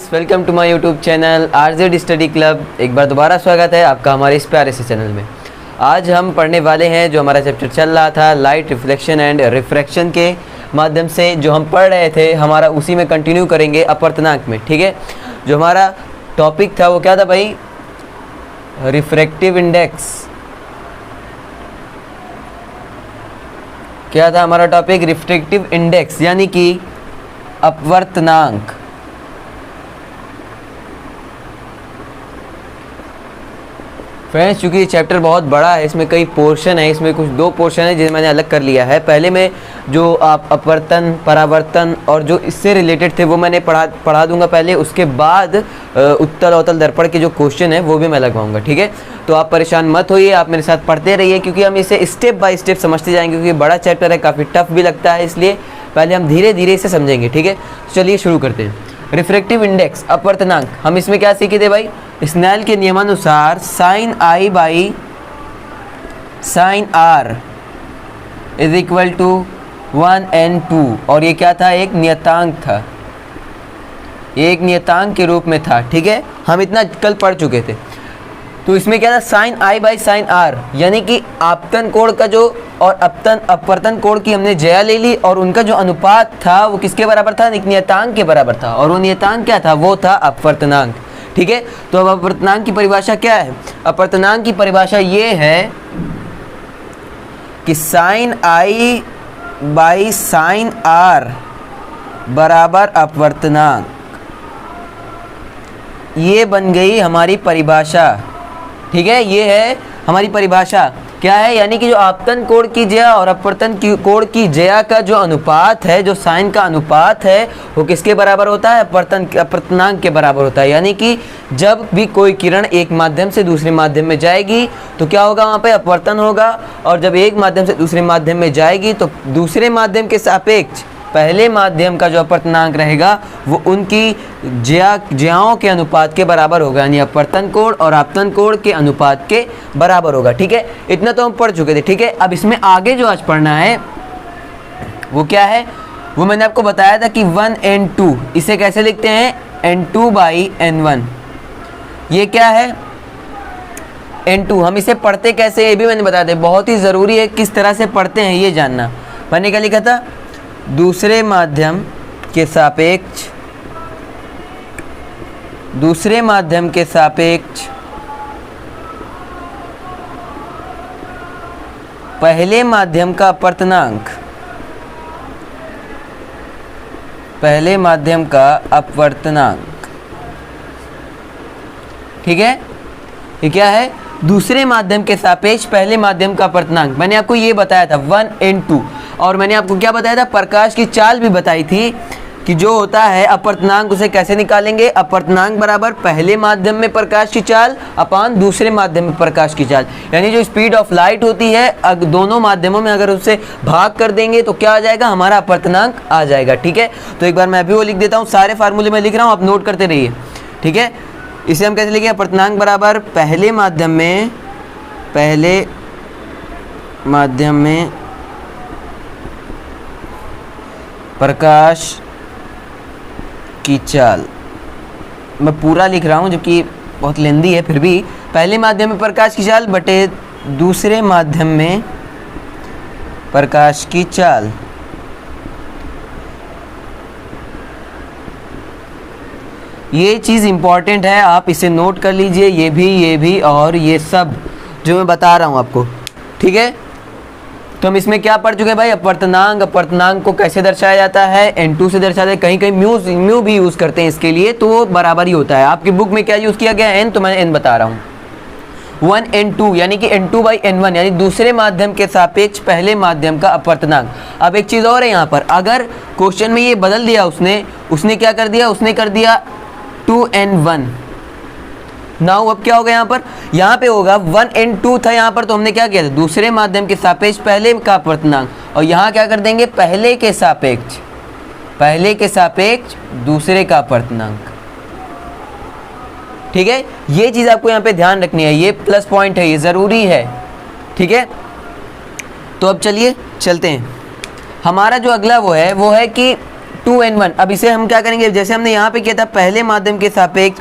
Friends, welcome to my YouTube channel RZ study club. एक बार दोबारा स्वागत है आपका हमारे इस प्यारे से चैनल में। आज हम पढ़ने वाले हैं जो हमारा चैप्टर चल रहा था लाइट रिफ्लेक्शन एंड रिफ्रैक्शन के माध्यम से जो हम पढ़ रहे थे, हमारा उसी में कंटिन्यू करेंगे अपवर्तनांक में। ठीक है, जो हमारा टॉपिक था वो क्या था भाई? Refractive index. क्या था हमारा टॉपिक? रिफ्रैक्टिव इंडेक्स यानी कि अपवर्तनांक। फ्रेंड्स, चूँकि ये चैप्टर बहुत बड़ा है, इसमें कई पोर्शन है, इसमें कुछ दो पोर्शन है जिन्हें मैंने अलग कर लिया है। पहले में जो आप अपवर्तन, परावर्तन और जो इससे रिलेटेड थे वो मैंने पढ़ा दूंगा पहले। उसके बाद उत्तल अवतल दर्पण के जो क्वेश्चन है वो भी मैं लगवाऊंगा। ठीक है, तो आप परेशान मत होइए, आप मेरे साथ पढ़ते रहिए, क्योंकि हम इसे स्टेप बाय स्टेप समझते जाएंगे। क्योंकि बड़ा चैप्टर है, काफ़ी टफ भी लगता है, इसलिए पहले हम धीरे धीरे इसे समझेंगे। ठीक है, चलिए शुरू करते हैं। रिफ्रैक्टिव इंडेक्स, अपवर्तनांक, हम इसमें क्या सीखे थे भाई? स्नेल के नियमानुसार sine i by sine r is equal to 1n2। और ये क्या था? एक नियतांक था, एक नियतांक के रूप में था। ठीक है, हम इतना कल पढ़ चुके थे। तो इसमें क्या था? Sine i by sine r, यानी कि आपतन कोण का जो और अपवर्तन कोण की हमने जया ले ली, और उनका जो अनुपात था वो किसके बराबर था? एक नियतांक के बराबर था। और वो नियतांक क्या था? वो था अपवर्तनांक। ठीक है, तो अब अपवर्तनांक की परिभाषा क्या है? अपवर्तनांक की परिभाषा ये है कि sine i by sine r बराबर अपवर्तनांक। ये बन गई हमारी परिभाषा। ठीक है, ये है हमारी परिभाषा। क्या है? यानी कि जो आपतन कोण की जया और अपवर्तन कोण की जया का जो अनुपात है, जो साइन का अनुपात है, वो किसके बराबर होता है? अपवर्तनांक के बराबर होता है। यानी कि जब भी कोई किरण एक माध्यम से दूसरे माध्यम में जाएगी तो क्या होगा? वहाँ पे अपवर्तन होगा। और जब एक माध्यम से दूसरे माध्यम में जाएगी तो दूसरे माध्यम के सापेक्ष पहले माध्यम का जो अपवर्तनांक रहेगा वो उनकी जयाओं के अनुपात के बराबर होगा, यानी अपवर्तन कोण और आपतन कोण के अनुपात के बराबर होगा। ठीक है, इतना तो हम पढ़ चुके थे। ठीक है, अब इसमें आगे जो आज पढ़ना है वो क्या है? वो मैंने आपको बताया था कि 1n2, इसे कैसे लिखते हैं? n2 by n1। ये क्या है? n2। हम इसे पढ़ते कैसे ये भी मैंने बताया था। बहुत ही ज़रूरी है किस तरह से पढ़ते हैं ये जानना। मैंने क्या लिखा था? दूसरे माध्यम के सापेक्ष, दूसरे माध्यम के सापेक्ष पहले माध्यम का अपवर्तनांक, पहले माध्यम का अपवर्तनांक। ठीक है, ये क्या है? दूसरे माध्यम के सापेक्ष पहले माध्यम का अपवर्तनांक। मैंने आपको ये बताया था 1n2। और मैंने आपको क्या बताया था? प्रकाश की चाल भी बताई थी कि जो होता है अपवर्तनांक उसे कैसे निकालेंगे? अपवर्तनांक बराबर पहले माध्यम में प्रकाश की चाल अपान दूसरे माध्यम में प्रकाश की चाल। यानी जो स्पीड ऑफ लाइट होती है, दोनों माध्यमों में अगर उससे भाग कर देंगे तो क्या आ जाएगा? हमारा अपवर्तनांक आ जाएगा। ठीक है, तो एक बार मैं भी वो लिख देता हूँ। सारे फार्मूले में लिख रहा हूँ, आप नोट करते रहिए। ठीक है, इसे हम कैसे लिखें? अपवर्तनांक बराबर पहले माध्यम में, पहले माध्यम में प्रकाश की चाल। मैं पूरा लिख रहा हूँ जबकि बहुत लेंदी है, फिर भी पहले माध्यम में प्रकाश की चाल बटे दूसरे माध्यम में प्रकाश की चाल। ये चीज़ इंपॉर्टेंट है, आप इसे नोट कर लीजिए। ये भी और ये सब जो मैं बता रहा हूँ आपको। ठीक है, तो हम इसमें क्या पढ़ चुके हैं भाई? अपवर्तनांक। अपवर्तनांक को कैसे दर्शाया जाता है? n2 से दर्शाया जाता है। कहीं कहीं म्यू भी यूज़ करते हैं इसके लिए, तो वो बराबर ही होता है। आपकी बुक में क्या यूज़ किया गया है? n, तो मैं n बता रहा हूँ। 1n2 यानी कि n2 बाई n1, यानी दूसरे माध्यम के सापेक्ष पहले माध्यम का अपवर्तनांक। अब एक चीज़ और है यहाँ पर, अगर क्वेश्चन में ये बदल दिया उसने क्या कर दिया? उसने कर दिया 2n1। नाउ अब क्या होगा? यहाँ पे होगा 1n2 था यहाँ पर, तो हमने क्या किया था? दूसरे माध्यम के सापेक्ष पहले का अपवर्तनांक। और यहाँ क्या कर देंगे? पहले के सापेक्ष, पहले के सापेक्ष दूसरे का अपवर्तनांक। ठीक है, ये चीज़ आपको यहाँ पे ध्यान रखनी है, ये प्लस पॉइंट है, ये ज़रूरी है। ठीक है, तो अब चलिए चलते हैं। हमारा जो अगला वो है कि N2N1। अब इसे हम क्या करेंगे, जैसे हमने यहाँ पे किया था पहले माध्यम के सापेक्ष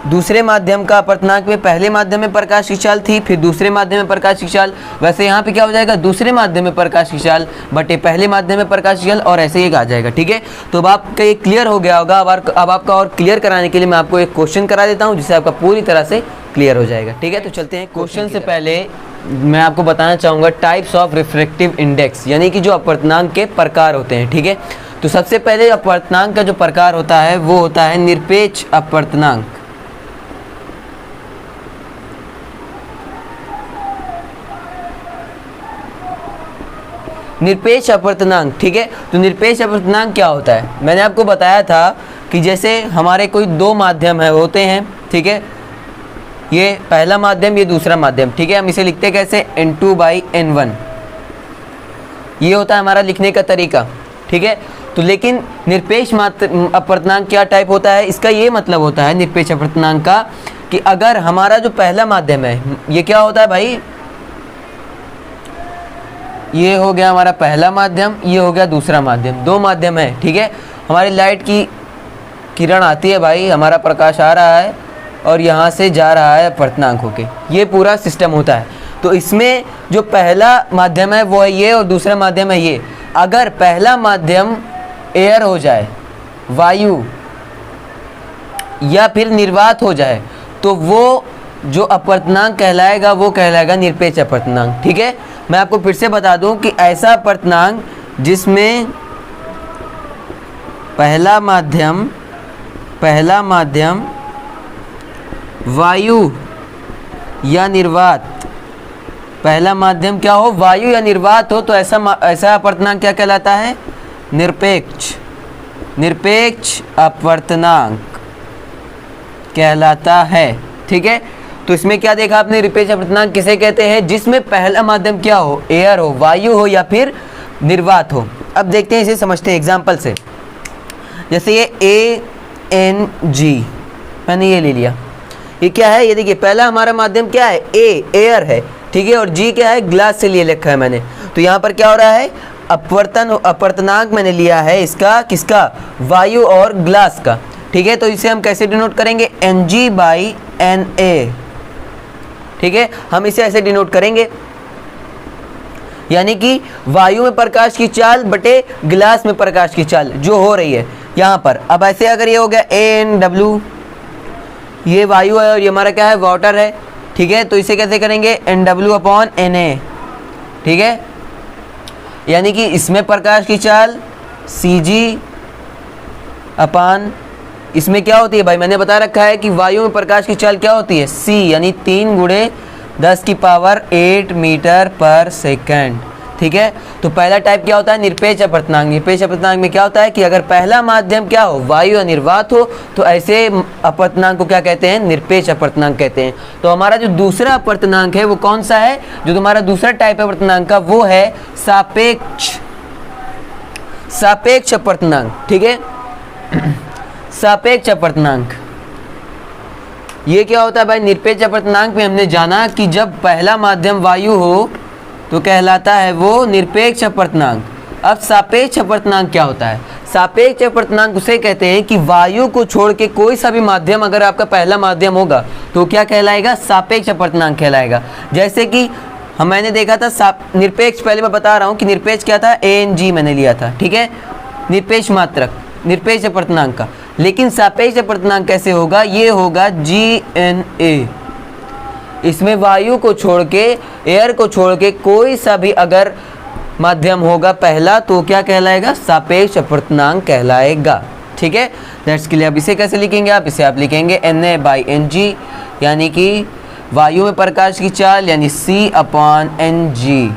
दूसरे माध्यम का अपर्तनांक में पहले माध्यम में प्रकाश की चाल थी, फिर दूसरे माध्यम में प्रकाश की चाल, वैसे यहाँ पे क्या हो जाएगा, दूसरे माध्यम में प्रकाश की चाल बटे पहले माध्यम में प्रकाश की चाल, और ऐसे ही आ जाएगा। ठीक है, तो अब आपका ये क्लियर हो गया होगा। अब आपका और क्लियर कराने के लिए मैं आपको एक क्वेश्चन करा देता हूँ जिससे आपका पूरी तरह से क्लियर हो जाएगा। ठीक है, तो चलते हैं क्वेश्चन से पहले मैं आपको बताना चाहूँगा टाइप्स ऑफ रिफ्रैक्टिव इंडेक्स, यानी कि जो अपर्तनांक के प्रकार होते हैं। ठीक है, तो सबसे पहले अपर्तनांक का जो प्रकार होता है वो होता है निरपेक्ष अपर्तनांक। निरपेक्ष अपर्तनांक, ठीक है, तो निरपेक्ष अपर्तनांक क्या होता है, मैंने आपको बताया था कि जैसे हमारे कोई दो माध्यम है होते हैं, ठीक है, ये पहला माध्यम, ये दूसरा माध्यम। ठीक है, हम इसे लिखते कैसे, N2/N1, ये होता है हमारा लिखने का तरीका। ठीक है, तो लेकिन निरपेक्ष अपर्तनांक क्या टाइप होता है, इसका ये मतलब होता है निरपेक्ष अपर्तनांक का कि अगर हमारा जो पहला माध्यम है, ये क्या होता है भाई, ये हो गया हमारा पहला माध्यम, ये हो गया दूसरा माध्यम, दो माध्यम है। ठीक है, हमारी लाइट की किरण आती है भाई, हमारा प्रकाश आ रहा है और यहाँ से जा रहा है अपर्तनांक होके, ये पूरा सिस्टम होता है। तो इसमें जो पहला माध्यम है वो है ये और दूसरा माध्यम है ये। अगर पहला माध्यम एयर हो जाए, वायु या फिर निर्वात हो जाए, तो वो जो अपर्तनांक कहलाएगा वो कहलाएगा निरपेक्ष अपर्तनांक। ठीक है, मैं आपको फिर से बता दूं कि ऐसा अपर्तनांक जिसमें पहला माध्यम वायु या निर्वात, पहला माध्यम क्या हो, वायु या निर्वात हो, तो ऐसा अपर्तनांक क्या कहलाता है, निरपेक्ष अपर्तनांक कहलाता है। ठीक है, तो इसमें क्या देखा आपने, निरपेक्ष अपर्तनांक किसे कहते हैं, जिसमें पहला माध्यम क्या हो, एयर हो, वायु हो या फिर निर्वात हो। अब देखते हैं, इसे समझते हैं एग्जाम्पल से। जैसे ये ANG मैंने ये ले लिया, ये क्या है, ये देखिए पहला हमारा माध्यम क्या है, एयर है, ठीक है, और G क्या है, ग्लास से लिए रखा है मैंने। तो यहाँ पर क्या हो रहा है, अपर्तनांक मैंने लिया है इसका, किसका, वायु और ग्लास का। ठीक है, तो इसे हम कैसे डिनोट करेंगे, Ng/Na। ठीक है, हम इसे ऐसे डिनोट करेंगे, यानी कि वायु में प्रकाश की चाल बटे गिलास में प्रकाश की चाल जो हो रही है यहाँ पर। अब ऐसे अगर ये हो गया ANW, ये वायु है और ये हमारा क्या है, वाटर है। ठीक है, तो इसे कैसे करेंगे, NW/Na। ठीक है, यानी कि इसमें प्रकाश की चाल Cg/, इसमें क्या होती है भाई, मैंने बता रखा है कि वायु में प्रकाश की चाल क्या होती है, C, यानी 3×10⁸ मीटर पर सेकंड। ठीक है, तो पहला टाइप क्या होता है, निरपेक्ष अपर्तनांक। निरपेक्ष अपर्तनांक में क्या होता है कि अगर पहला माध्यम क्या हो, वायु या निर्वात हो, तो ऐसे अपर्तनांक को क्या कहते हैं, निरपेक्ष अपर्तनांक कहते हैं। तो हमारा जो दूसरा अपर्तनांक है वो कौन सा है, जो तुम्हारा दूसरा टाइप अपर्तनांक का, वो है सापेक्ष अपर्तनांक। ठीक है, सापेक्ष अपर्तनांक, ये क्या होता है भाई, निरपेक्ष अपर्तनांक में हमने जाना कि जब पहला माध्यम वायु हो तो कहलाता है वो निरपेक्ष अपर्तनांक। अब सापेक्ष अपर्तनांक क्या होता है, सापेक्ष अपर्तनांक उसे कहते हैं कि वायु को छोड़ के कोई सा भी माध्यम अगर आपका पहला माध्यम होगा तो क्या कहलाएगा, सापेक्ष अपर्तनांक कहलाएगा। जैसे कि मैंने देखा था निरपेक्ष, पहले मैं बता रहा हूँ कि निरपेक्ष क्या था, ANG मैंने लिया था। ठीक है, निरपेक्ष मात्रक, निरपेक्ष अपर्तनांक का। लेकिन सापेक्ष अपर्तनांक कैसे होगा, ये होगा GNA। इसमें वायु को छोड़ के, एयर को छोड़ के कोई सा भी अगर माध्यम होगा पहला तो क्या कहलाएगा, सापेक्ष अपर्तनांक कहलाएगा। ठीक है, दैट्स क्लियर। अब इसे कैसे लिखेंगे आप, इसे आप लिखेंगे Na/Ng, यानी कि वायु में प्रकाश की चाल यानी C/Ng।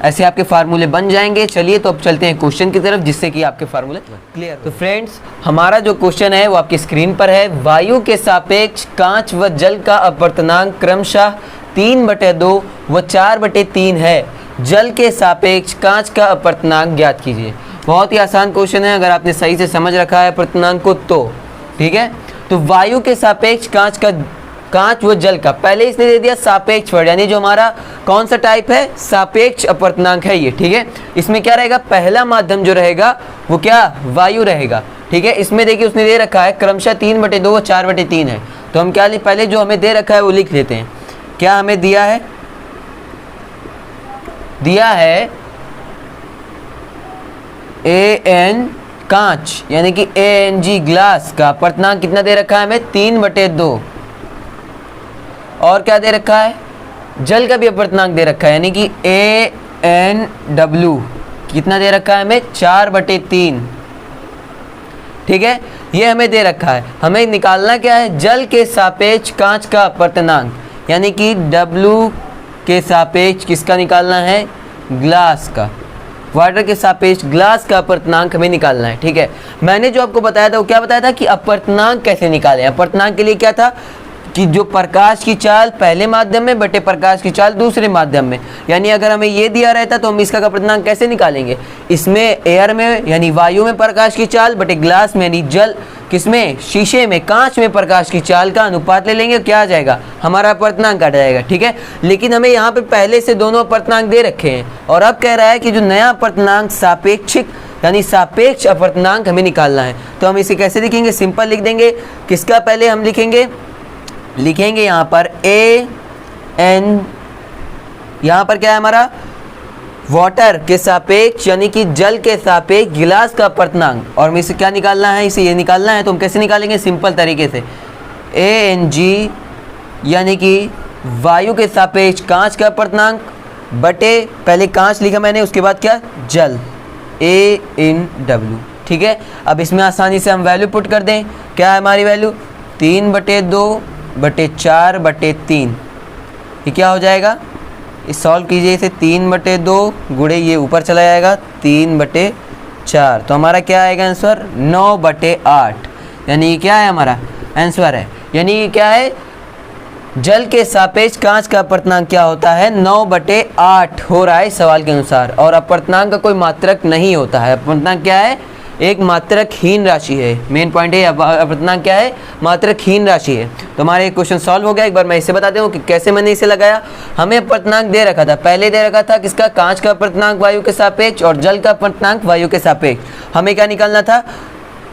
ऐसे आपके फार्मूले बन जाएंगे। चलिए तो अब चलते हैं क्वेश्चन की तरफ, जिससे कि आपके फार्मूले क्लियर। तो फ्रेंड्स, हमारा जो क्वेश्चन है वो आपकी स्क्रीन पर है। वायु के सापेक्ष कांच व जल का अपर्तनांक क्रमशः 3/2 व 4/3 है। जल के सापेक्ष कांच का अपर्तनांक ज्ञात कीजिए। बहुत ही आसान क्वेश्चन है अगर आपने सही से समझ रखा है अपर्तनांक को तो। ठीक है, तो वायु के सापेक्ष कांच का कांच व जल का। पहले इसने दे दिया सापेक्ष वर्ड, यानी जो हमारा कौन सा टाइप है, सापेक्ष अपवर्तनांक है ये, ठीक है। इसमें क्या रहेगा, पहला माध्यम जो रहेगा वो क्या, वायु रहेगा, ठीक है। इसमें देखिए उसने दे रखा है क्रमशः 3/2 और 4/3 है, तो हम क्या पहले जो हमें दे रखा है वो लिख लेते हैं। क्या हमें दिया है, दिया है AN कांच यानी कि ANG ग्लास का अपवर्तनांक कितना दे रखा है हमें, 3/2। और क्या दे रखा है, जल का भी अपवर्तनांक दे रखा है, यानी कि ANW कितना दे रखा है हमें, 4/3, ठीक है। ये हमें दे रखा है, हमें निकालना क्या है, जल के सापेक्ष कांच का अपवर्तनांक, यानी कि W के सापेक्ष किसका निकालना है, ग्लास का। वाटर के सापेक्ष ग्लास का अपवर्तनांक हमें निकालना है, ठीक है। मैंने जो आपको बताया था वो क्या बताया था कि अपवर्तनांक कैसे निकालें। अपवर्तनांक के लिए क्या था कि जो प्रकाश की चाल पहले माध्यम में बटे प्रकाश की चाल दूसरे माध्यम में, यानी अगर हमें ये दिया रहता तो हम इसका अपवर्तनांक कैसे निकालेंगे, इसमें एयर में यानी वायु में प्रकाश की चाल बटे ग्लास में यानी जल, किसमें, शीशे में, कांच में प्रकाश की चाल का अनुपात ले लेंगे, क्या आ जाएगा, हमारा अपवर्तनांक आ जाएगा, ठीक है। लेकिन हमें यहाँ पे पहले से दोनों अपवर्तनांक दे रखे हैं और अब कह रहा है कि जो नया अपवर्तनांक सापेक्षिक यानी सापेक्ष अपवर्तनांक हमें निकालना है। तो हम इसे कैसे लिखेंगे, सिंपल लिख देंगे। किसका पहले हम लिखेंगे यहाँ पर AN, यहाँ पर क्या है हमारा, वाटर के सापेक्ष यानी कि जल के सापेक्ष गिलास का अपवर्तनांक, और हमें इसे क्या निकालना है, इसे ये निकालना है। तो हम कैसे निकालेंगे, सिंपल तरीके से ANG यानी कि वायु के सापेक्ष कांच का अपवर्तनांक बटे, पहले कांच लिखा मैंने, उसके बाद क्या, जल, ANW, ठीक है। अब इसमें आसानी से हम वैल्यू पुट कर दें, क्या है हमारी वैल्यू, 3/2/4/3, ये क्या हो जाएगा, इस सॉल्व कीजिए इसे, 3/2 गुणे ये ऊपर चला जाएगा 3/4, तो हमारा क्या आएगा आंसर, 9/8, यानी क्या है हमारा आंसर है, यानी क्या है, जल के सापेक्ष कांच का अपवर्तनांक क्या होता है, 9/8 हो रहा है सवाल के अनुसार। और अपवर्तनांक का कोई मात्रक नहीं होता है, अपवर्तनांक क्या है, एक मात्रकहीन राशि है। मेन पॉइंट है अपवर्तनांक क्या है, मात्रकहीन राशि है। तो हमारे क्वेश्चन सॉल्व हो गया। एक बार मैं इसे बता दूं कि कैसे मैंने इसे लगाया। हमें अपवर्तनांक दे रखा था, पहले दे रखा था किसका, कांच का अपवर्तनांक वायु के सापेक्ष और जल का अपवर्तनांक वायु के सापेक्ष। हमें क्या निकालना था,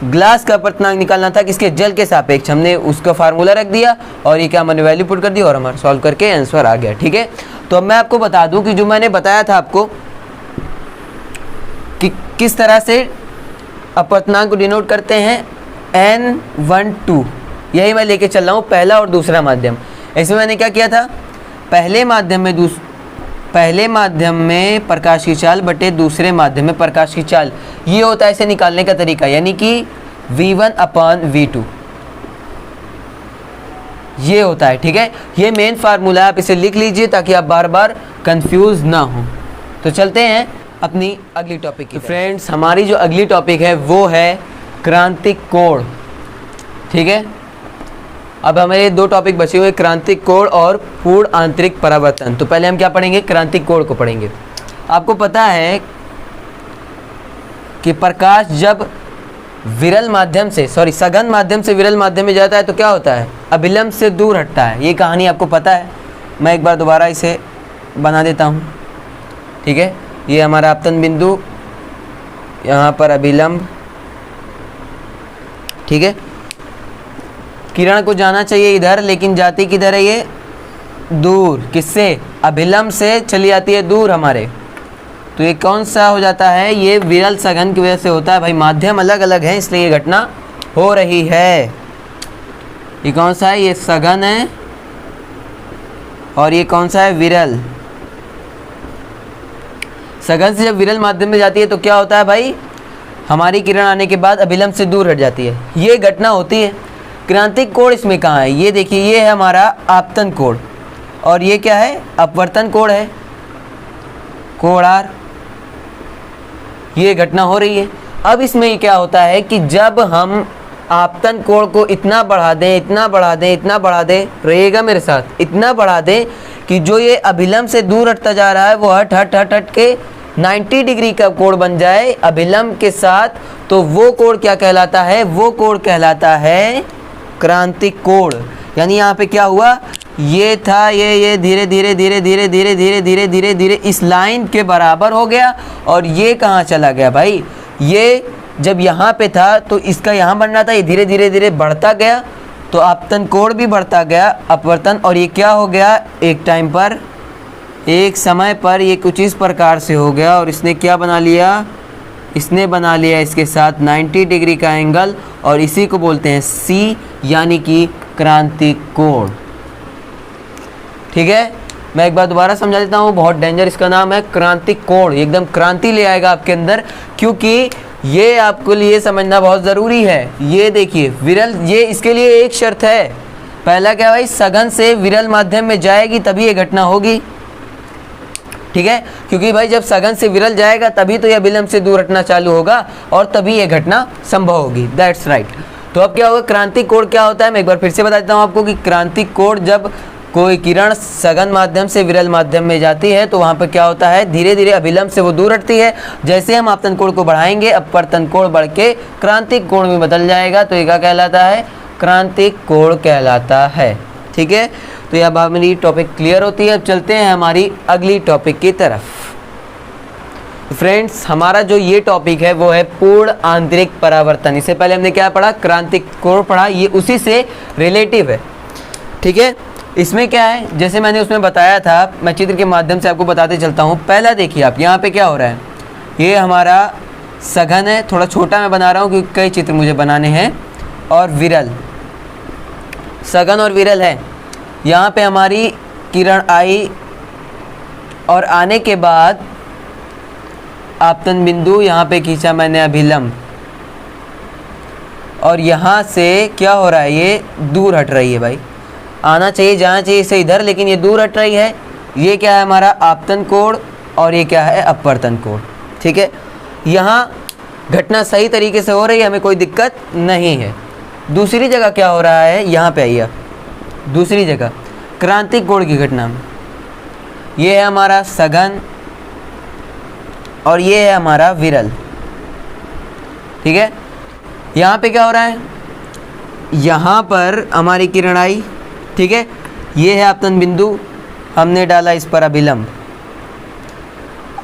ग्लास का अपवर्तनांक निकालना था किसके, जल के सापेक्ष। हमने उसका फार्मूला रख दिया और ये क्या मैंने वैल्यू पुट कर दी और हमारा सॉल्व करके आंसर आ गया, ठीक है। तो अब मैं आपको बता दूं कि जो मैंने बताया था आपको कि किस तरह से अपवर्तनांक को डिनोट करते हैं, N12, यही मैं लेके चल रहा हूँ, पहला और दूसरा माध्यम। इसमें मैंने क्या किया था, पहले माध्यम में प्रकाश की चाल बटे दूसरे माध्यम में प्रकाश की चाल, ये होता है इसे निकालने का तरीका, यानी कि V1/V2 ये होता है, ठीक है। ये मेन फार्मूला है, आप इसे लिख लीजिए ताकि आप बार बार कंफ्यूज ना हो। तो चलते हैं अपनी अगली टॉपिक की। फ्रेंड्स, हमारी जो अगली टॉपिक है वो है क्रांतिक कोण, ठीक है। अब हमारे दो टॉपिक बचे हुए, क्रांतिक कोण और पूर्ण आंतरिक परावर्तन। तो पहले हम क्या पढ़ेंगे, क्रांतिक कोण को पढ़ेंगे। आपको पता है कि प्रकाश जब विरल माध्यम से सघन माध्यम से विरल माध्यम में जाता है तो क्या होता है, अभिलंब से दूर हटता है। ये कहानी आपको पता है, मैं एक बार दोबारा इसे बना देता हूँ, ठीक है। ये हमारा आपतन बिंदु, यहाँ पर अभिलंब, ठीक है। किरण को जाना चाहिए इधर, लेकिन जाती किधर है, ये दूर, किससे, अभिलंब से चली जाती है दूर हमारे। तो ये कौन सा हो जाता है, ये विरल सघन की वजह से होता है। भाई माध्यम अलग अलग है इसलिए ये घटना हो रही है। ये कौन सा है, ये सघन है और ये कौन सा है, विरल। सघन से जब विरल माध्यम में जाती है तो क्या होता है भाई, हमारी किरण आने के बाद अभिलंब से दूर हट जाती है, ये घटना होती है। क्रांतिक कोण इसमें कहाँ है, ये देखिए, ये है हमारा आपतन कोण और ये क्या है, अपवर्तन कोण है, कोणार, ये घटना हो रही है। अब इसमें क्या होता है कि जब हम आपतन कोण को इतना बढ़ा दें, इतना बढ़ा दें, इतना बढ़ा दें, रहेगा मेरे साथ, इतना बढ़ा दें कि जो ये अभिलंब से दूर हटता जा रहा है वो हट हट हट हट के 90 डिग्री का कोण बन जाए अभिलंब के साथ, तो वो कोण क्या कहलाता है, वो कोण कहलाता है क्रांतिक कोण। यानी यहाँ पे क्या हुआ, ये था, ये धीरे धीरे धीरे धीरे धीरे धीरे धीरे धीरे धीरे इस लाइन के बराबर हो गया, और ये कहाँ चला गया भाई, ये जब यहाँ पे था तो इसका यहाँ बन रहा था, ये धीरे धीरे धीरे बढ़ता गया, तो आपतन कोण भी बढ़ता गया, अपवर्तन, और ये क्या हो गया, एक टाइम पर, एक समय पर ये कुछ इस प्रकार से हो गया, और इसने क्या बना लिया, इसने बना लिया इसके साथ 90 डिग्री का एंगल, और इसी को बोलते हैं C, यानी कि क्रांतिक कोण। ठीक है, मैं एक बार दोबारा समझा देता हूँ, बहुत डेंजर इसका नाम है क्रांतिक कोण, एकदम क्रांति ले आएगा आपके अंदर, क्योंकि ये आपको लिए समझना बहुत ज़रूरी है। ये देखिए विरल, ये इसके लिए एक शर्त है, पहला क्या भाई, सघन से विरल माध्यम में जाएगी तभी ये घटना होगी। ठीक है, क्योंकि भाई जब सघन से विरल जाएगा तभी तो यह विलंब से दूर हटना चालू होगा, और तभी यह घटना संभव होगी। That's right. तो अब क्या होगा, क्रांतिक कोण क्या होता है, मैं एक बार फिर से बता देता हूँ आपको कि क्रांतिक कोण, जब कोई किरण सघन माध्यम से विरल माध्यम में जाती है तो वहाँ पर क्या होता है, धीरे धीरे अभिलंब से वो दूर हटती है। जैसे हम आपतन कोण को बढ़ाएंगे, अपवर्तन कोण बढ़ के क्रांतिक कोण में बदल जाएगा, तो ये क्या कहलाता है, क्रांतिक कोण कहलाता है। ठीक है, तो अब हमारी टॉपिक क्लियर होती है। अब चलते हैं हमारी अगली टॉपिक की तरफ। फ्रेंड्स, हमारा जो ये टॉपिक है वो है पूर्ण आंतरिक परावर्तन। इससे पहले हमने क्या पढ़ा, क्रांतिक कोण पढ़ा, ये उसी से रिलेटिव है। ठीक है, इसमें क्या है, जैसे मैंने उसमें बताया था, मैं चित्र के माध्यम से आपको बताते चलता हूँ। पहला देखिए आप, यहाँ पे क्या हो रहा है, ये हमारा सघन है, थोड़ा छोटा मैं बना रहा हूँ क्योंकि कई चित्र मुझे बनाने हैं, और विरल, सघन और विरल है। यहाँ पे हमारी किरण आई, और आने के बाद आपतन बिंदु यहाँ पे खींचा मैंने अभिलंब, और यहाँ से क्या हो रहा है, ये दूर हट रही है भाई, आना चाहिए जाना चाहिए इसे इधर, लेकिन ये दूर हट रही है। ये क्या है हमारा आपतन कोण, और ये क्या है अपवर्तन कोण। ठीक है, यहाँ घटना सही तरीके से हो रही है, हमें कोई दिक्कत नहीं है। दूसरी जगह क्या हो रहा है, यहाँ पे आइए, दूसरी जगह क्रांतिक कोण की घटना में, ये है हमारा सघन और ये है हमारा विरल। ठीक है, यहाँ पे क्या हो रहा है, यहाँ पर हमारी किरण आई, ठीक है, ये है आपतन बिंदु, हमने डाला इस पर अभिलंब।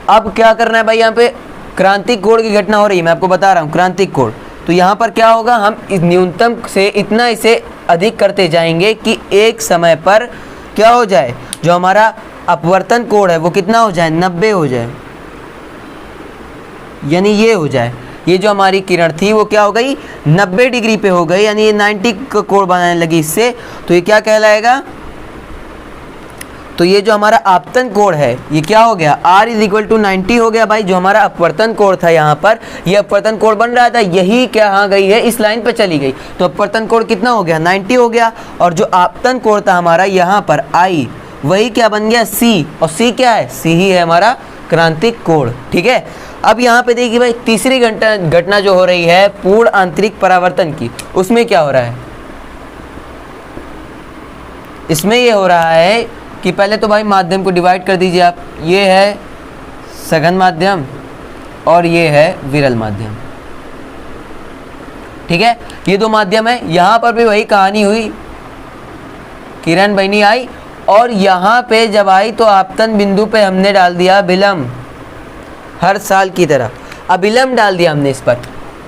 अब क्या करना है भाई, यहाँ पे क्रांतिक कोण की घटना हो रही है, मैं आपको बता रहा हूँ क्रांतिक कोण। तो यहाँ पर क्या होगा, हम इस न्यूनतम से इतना इसे अधिक करते जाएंगे कि एक समय पर क्या हो जाए, जो हमारा अपवर्तन कोण है वो कितना हो जाए, 90 हो जाए, यानी ये हो जाए, ये जो हमारी किरण थी वो क्या हो गई, 90 डिग्री पे हो गई, यानी ये 90 का कोण बनाने लगी इससे। तो ये क्या कहलाएगा, तो ये जो हमारा आपतन कोण है ये क्या हो गया, R = 90 हो गया भाई। जो हमारा अपवर्तन कोण था यहाँ पर, ये अपवर्तन कोण बन रहा था, यही क्या हाँ गई है, इस लाइन पे चली गई, तो अपवर्तन कोण कितना हो गया, 90 हो गया। और जो आपतन कोण था हमारा यहाँ पर I, वही क्या बन गया, C, और C क्या है, C ही है हमारा क्रांतिक कोण। ठीक है, अब यहाँ पे देखिए भाई, तीसरी घटना जो हो रही है पूर्ण आंतरिक परावर्तन की, उसमें क्या हो रहा है, इसमें ये हो रहा है कि पहले तो भाई माध्यम को डिवाइड कर दीजिए आप, ये है सघन माध्यम और ये है विरल माध्यम। ठीक है, ये दो माध्यम है। यहाँ पर भी वही कहानी हुई, किरण बनी आई, और यहाँ पे जब आई तो आपतन बिंदु पे हमने डाल दिया अभिलंब, हर साल की तरह अभिलंब डाल दिया हमने इस पर।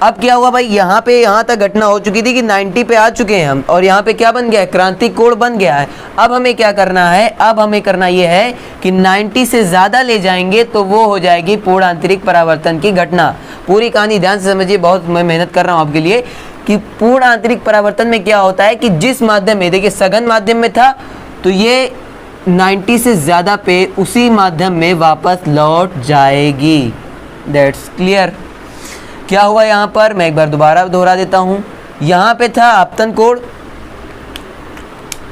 अब क्या हुआ भाई, यहाँ पे यहाँ तक घटना हो चुकी थी कि 90 पे आ चुके हैं हम, और यहाँ पे क्या बन गया है, क्रांतिक कोण बन गया है। अब हमें क्या करना है, अब हमें करना ये है कि 90 से ज़्यादा ले जाएंगे तो वो हो जाएगी पूर्ण आंतरिक परावर्तन की घटना। पूरी कहानी ध्यान से समझिए, बहुत मैं मेहनत कर रहा हूँ आपके लिए, कि पूर्ण आंतरिक परावर्तन में क्या होता है कि जिस माध्यम में, देखिए सघन माध्यम में था तो ये 90 से ज़्यादा पे उसी माध्यम में वापस लौट जाएगी। That's clear. क्या हुआ यहाँ पर, मैं एक बार दोबारा दोहरा देता हूँ। यहाँ पे था आपतन कोण,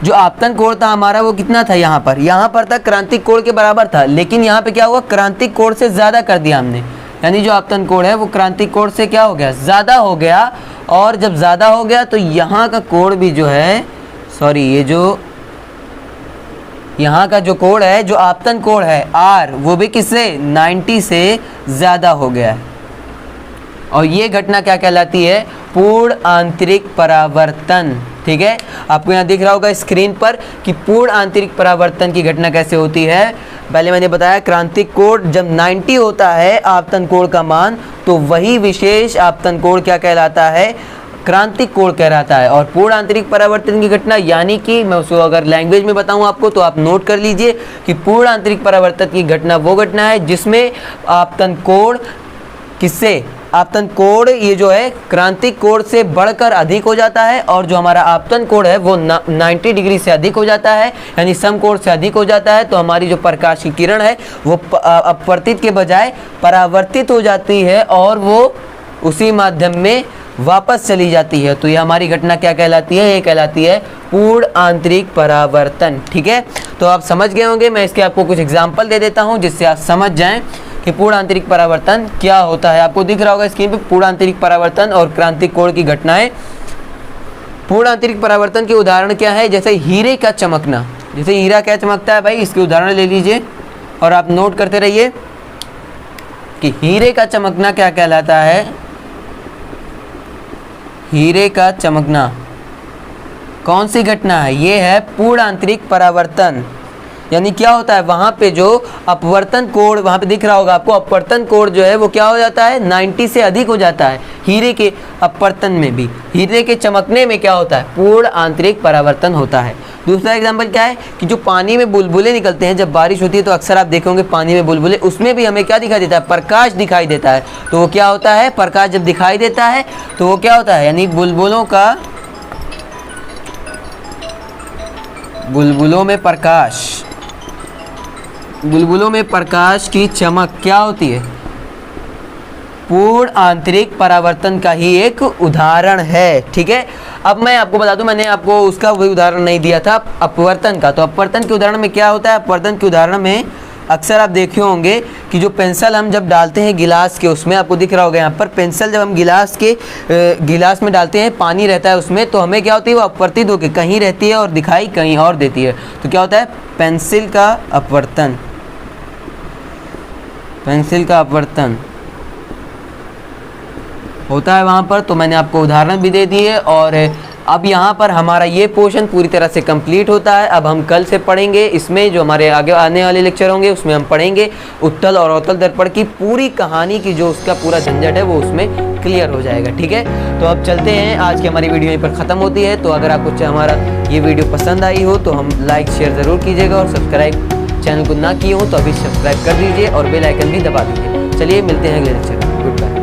जो आपतन कोण था हमारा वो कितना था, यहाँ पर था क्रांतिक कोण के बराबर था, लेकिन यहाँ पे क्या हुआ, क्रांतिक कोण से ज़्यादा कर दिया हमने, यानी जो आपतन कोण है वो क्रांतिक कोण से क्या हो गया, ज़्यादा हो गया। और जब ज़्यादा हो गया तो यहाँ का कोण भी जो है, सॉरी, ये जो यहाँ का जो कोण है, जो आपतन कोण है R, वो भी किससे, 90 से ज़्यादा हो गया है। और ये घटना क्या कहलाती है, पूर्ण आंतरिक परावर्तन। ठीक है, आपको यहाँ दिख रहा होगा स्क्रीन पर कि पूर्ण आंतरिक परावर्तन की घटना कैसे होती है। पहले मैंने बताया क्रांतिक कोण जब 90 होता है आपतन कोण का मान, तो वही विशेष आपतन कोण क्या कहलाता है, क्रांतिक कोण कहलाता है। और पूर्ण आंतरिक परावर्तन की घटना यानी कि मैं उसको अगर लैंग्वेज में बताऊं आपको तो आप नोट कर लीजिए कि पूर्ण आंतरिक परावर्तन की घटना वो घटना है जिसमें आपतन कोण किससे, आपतन कोण ये जो है क्रांतिक कोण से बढ़कर अधिक हो जाता है, और जो हमारा आपतन कोण है वो 90 डिग्री से अधिक हो जाता है, यानी समकोण से अधिक हो जाता है। तो हमारी जो प्रकाश की किरण है वो अपवर्तित के बजाय परावर्तित हो जाती है और वो उसी माध्यम में वापस चली जाती है। तो ये हमारी घटना क्या कहलाती है, ये कहलाती है पूर्ण आंतरिक परावर्तन। ठीक है, तो आप समझ गए होंगे। मैं इसके आपको कुछ एग्जाम्पल दे देता हूँ जिससे आप समझ जाएं कि पूर्ण आंतरिक परावर्तन क्या होता है। आपको दिख रहा होगा स्क्रीन पे पूर्ण आंतरिक परावर्तन और क्रांतिक कोण की घटनाएं। पूर्ण आंतरिक परावर्तन के उदाहरण क्या है, जैसे हीरे का चमकना। जैसे हीरा क्या चमकता है भाई, इसके उदाहरण ले लीजिए और आप नोट करते रहिए कि हीरे का चमकना क्या कहलाता है। हीरे का चमकना कौन सी घटना है, ये है पूर्ण आंतरिक परावर्तन। यानी क्या होता है, वहां पे जो अपवर्तन कोण वहां पे दिख रहा होगा आपको, अपवर्तन कोण जो है वो क्या हो जाता है, 90 से अधिक हो जाता है। हीरे के अपवर्तन में भी, हीरे के चमकने में क्या होता है, पूर्ण आंतरिक परावर्तन होता है। दूसरा एग्जाम्पल क्या है कि जो पानी में बुलबुले निकलते हैं, जब बारिश होती है तो अक्सर आप देखोगे पानी में बुलबुले, उसमें भी हमें क्या दिखाई देता है, प्रकाश दिखाई देता है। तो वो क्या होता है, प्रकाश जब दिखाई देता है तो वो क्या होता है, यानी बुलबुलों में प्रकाश की चमक क्या होती है, पूर्ण आंतरिक परावर्तन का ही एक उदाहरण है। ठीक है, अब मैं आपको बता दूं, मैंने आपको उसका वही उदाहरण नहीं दिया था अपवर्तन का। तो अपवर्तन के उदाहरण में क्या होता है, अपवर्तन के उदाहरण में अक्सर आप देखे होंगे कि जो पेंसिल हम जब डालते हैं गिलास के, उसमें आपको दिख रहा होगा यहाँ पर पेंसिल जब हम गिलास में डालते हैं, पानी रहता है उसमें, तो हमें क्या होती है, वो अपवर्तित होकर कहीं रहती है और दिखाई कहीं और देती है। तो क्या होता है, पेंसिल का अपवर्तन होता है वहाँ पर। तो मैंने आपको उदाहरण भी दे दिए। और अब यहाँ पर हमारा ये पोर्शन पूरी तरह से कंप्लीट होता है। अब हम कल से पढ़ेंगे, इसमें जो हमारे आगे आने वाले लेक्चर होंगे उसमें हम पढ़ेंगे उत्तल और अवतल दर्पण की पूरी कहानी की, जो उसका पूरा झंझट है वो उसमें क्लियर हो जाएगा। ठीक है, तो अब चलते हैं, आज की हमारी वीडियो यहीं पर ख़त्म होती है। तो अगर आपको हमारा ये वीडियो पसंद आई हो तो हम लाइक शेयर ज़रूर कीजिएगा, और सब्सक्राइब चैनल को ना किए हो तो अभी सब्सक्राइब कर दीजिए और बेल आइकन भी दबा दीजिए। चलिए मिलते हैं अगले लेक्चर में, गुड बाय।